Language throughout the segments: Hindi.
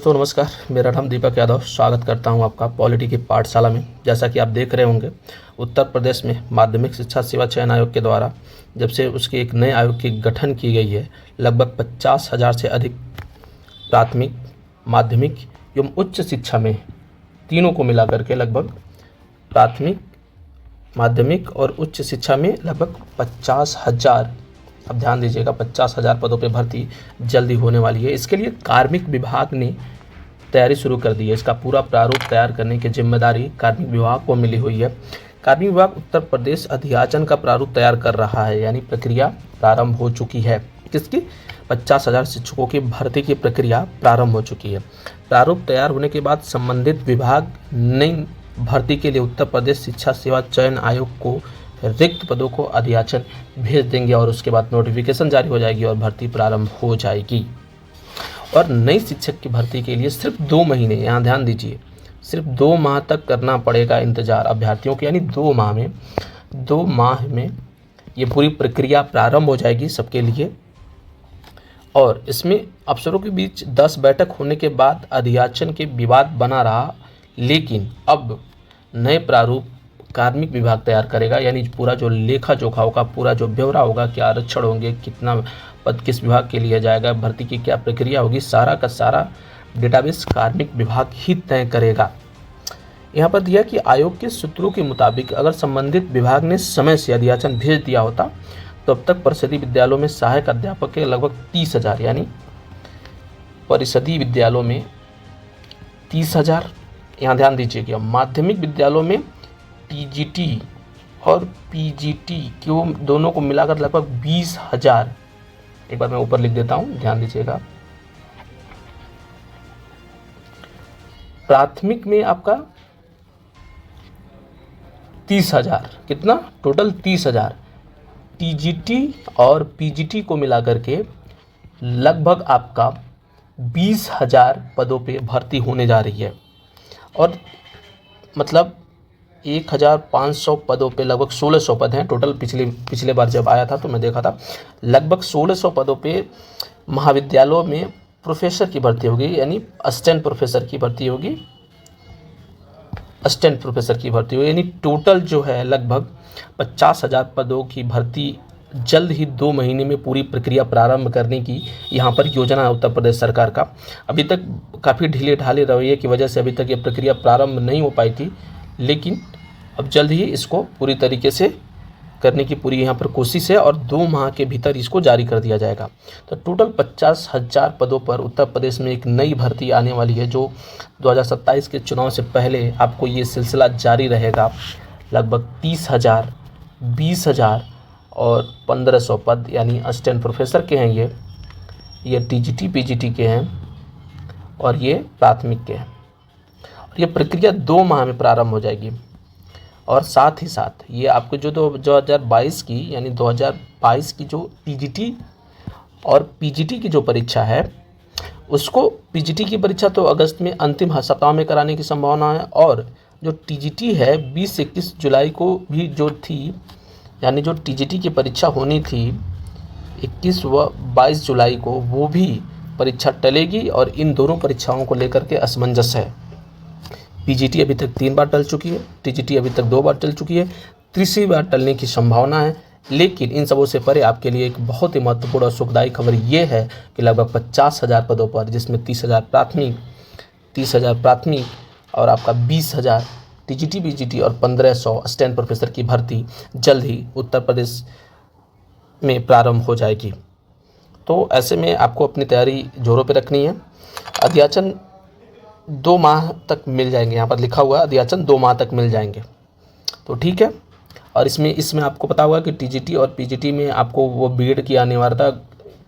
दोस्तों नमस्कार, मेरा नाम दीपक यादव। स्वागत करता हूं आपका पॉलिटी की पाठशाला में। जैसा कि आप देख रहे होंगे, उत्तर प्रदेश में माध्यमिक शिक्षा सेवा चयन आयोग के द्वारा जब से उसके एक नए आयोग की गठन की गई है, लगभग 50,000 से अधिक प्राथमिक, माध्यमिक एवं उच्च शिक्षा में तीनों को मिलाकर के लगभग प्राथमिक, माध्यमिक और उच्च शिक्षा में लगभग 50,000, अब ध्यान दीजिएगा, 50,000 पदों पे भर्ती जल्दी होने वाली है। इसके लिए कार्मिक विभाग ने तैयारी शुरू कर दी है। इसका पूरा प्रारूप तैयार करने की जिम्मेदारी कार्मिक विभाग को मिली हुई है। कार्मिक विभाग उत्तर प्रदेश अधियाचन का प्रारूप तैयार कर रहा है, यानी प्रक्रिया प्रारंभ हो चुकी है। किसकी? 50,000 शिक्षकों की भर्ती की प्रक्रिया प्रारंभ हो चुकी है। प्रारूप तैयार होने के बाद संबंधित विभाग नई भर्ती के लिए उत्तर प्रदेश शिक्षा सेवा चयन आयोग को रिक्त पदों को अधियाचन भेज देंगे और उसके बाद नोटिफिकेशन जारी हो जाएगी और भर्ती प्रारंभ हो जाएगी। और नई शिक्षक की भर्ती के लिए सिर्फ 2 महीने, यहाँ ध्यान दीजिए, सिर्फ 2 माह तक करना पड़ेगा इंतजार अभ्यर्थियों को, यानी 2 माह में ये पूरी प्रक्रिया प्रारंभ हो जाएगी सबके लिए। और इसमें अफसरों के बीच 10 बैठक होने के बाद अधियाचन के विवाद बना रहा, लेकिन अब नए प्रारूप कार्मिक विभाग तैयार करेगा, यानी पूरा जो लेखा जोखा होगा, पूरा जो ब्यौरा होगा, क्या आरक्षण होंगे, कितना पद किस विभाग के लिए जाएगा, भर्ती की क्या प्रक्रिया होगी, सारा का सारा डेटाबेस कार्मिक विभाग ही तय करेगा। यहाँ पर दिया कि आयोग के सूत्रों के मुताबिक अगर संबंधित विभाग ने समय से अधियाचन भेज दिया होता तो अब तक परिषदीय विद्यालयों में सहायक अध्यापक के लगभग 30,000, यानी परिषदीय विद्यालयों में 30,000, यहाँ ध्यान दीजिएगा, माध्यमिक विद्यालयों में टीजीटी और पीजीटी क्यों दोनों को मिलाकर लगभग 20,000। एक बार मैं ऊपर लिख देता हूं, ध्यान दीजिएगा। प्राथमिक में आपका 30,000, कितना टोटल 30,000। टीजीटी और पीजीटी को मिलाकर के लगभग आपका 20,000 पदों पे भर्ती होने जा रही है। और मतलब 1,500 पदों पे लगभग 1,600 पद हैं टोटल। पिछले बार जब आया था तो मैं देखा था लगभग 1,600 पदों पे महाविद्यालयों में प्रोफेसर की भर्ती होगी, यानी असिस्टेंट प्रोफेसर की भर्ती होगी, यानी टोटल जो है लगभग 50,000 पदों की भर्ती जल्द ही 2 महीने में पूरी प्रक्रिया प्रारंभ करने की यहाँ पर योजना है उत्तर प्रदेश सरकार का। अभी तक काफ़ी ढीले ढाले रवैये की वजह से अभी तक ये प्रक्रिया प्रारंभ नहीं हो पाई थी, लेकिन अब जल्द ही इसको पूरी तरीके से करने की पूरी यहाँ पर कोशिश है और 2 माह के भीतर इसको जारी कर दिया जाएगा। तो टोटल 50,000 पदों पर उत्तर प्रदेश में एक नई भर्ती आने वाली है, जो 2027 के चुनाव से पहले आपको ये सिलसिला जारी रहेगा। लगभग 30,000, 20,000 और 1,500 पद, यानी असिस्टेंट प्रोफेसर के हैं, ये टीजीटी पीजीटी के हैं और ये प्राथमिक के हैं। और ये प्रक्रिया 2 माह में प्रारंभ हो जाएगी। और साथ ही साथ ये आपको जो 2022 की, यानी 2022 की जो टीजीटी और पीजीटी की जो परीक्षा है, उसको पीजीटी की परीक्षा तो अगस्त में अंतिम सप्ताह में कराने की संभावना है। और जो टीजीटी है 20 से 21 जुलाई को भी जो थी, यानी जो टीजीटी की परीक्षा होनी थी 21 व 22 जुलाई को, वो भी परीक्षा टलेगी। और इन दोनों परीक्षाओं को लेकर के असमंजस है। पीजीटी अभी तक 3 बार टल चुकी है, टीजीटी अभी तक 2 बार टल चुकी है, तीसरी बार टलने की संभावना है। लेकिन इन सबों से परे आपके लिए एक बहुत ही महत्वपूर्ण और सुखदायी खबर ये है कि लगभग 50,000 पदों पर, जिसमें 30,000 प्राथमिक और आपका 20,000 टीजीटी पीजीटी और 1,500 असिस्टेंट प्रोफेसर की भर्ती जल्द ही उत्तर प्रदेश में प्रारंभ हो जाएगी। तो ऐसे में आपको अपनी तैयारी जोरों पे रखनी है। अधियाचन 2 माह तक मिल जाएंगे, यहाँ पर लिखा हुआ है अधियाचन 2 माह तक मिल जाएंगे, तो ठीक है। और इसमें आपको पता होगा कि टीजीटी और पीजीटी में आपको वो बीएड की अनिवार्यता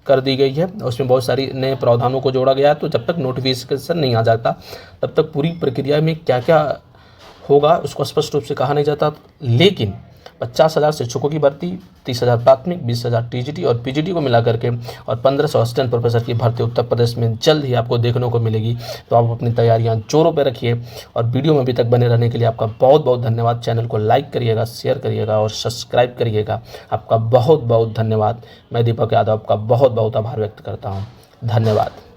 कर दी गई है, उसमें बहुत सारी नए प्रावधानों को जोड़ा गया है। तो जब तक नोटिफिकेशन नहीं आ जाता तब तक पूरी प्रक्रिया में क्या क्या होगा उसको स्पष्ट रूप से कहा नहीं जाता। लेकिन 50,000 शिक्षकों की भर्ती, 30,000 प्राथमिक, 20,000 टीजीटी और पीजीटी को मिला करके और 1,500 असिस्टेंट प्रोफेसर की भर्ती उत्तर प्रदेश में जल्द ही आपको देखने को मिलेगी। तो आप अपनी तैयारियां जोरों पर रखिए और वीडियो में अभी तक बने रहने के लिए आपका बहुत बहुत धन्यवाद। चैनल को लाइक करिएगा, शेयर करिएगा और सब्सक्राइब करिएगा। आपका बहुत बहुत धन्यवाद। मैं दीपक यादव आपका बहुत बहुत आभार व्यक्त करता हूँ। धन्यवाद।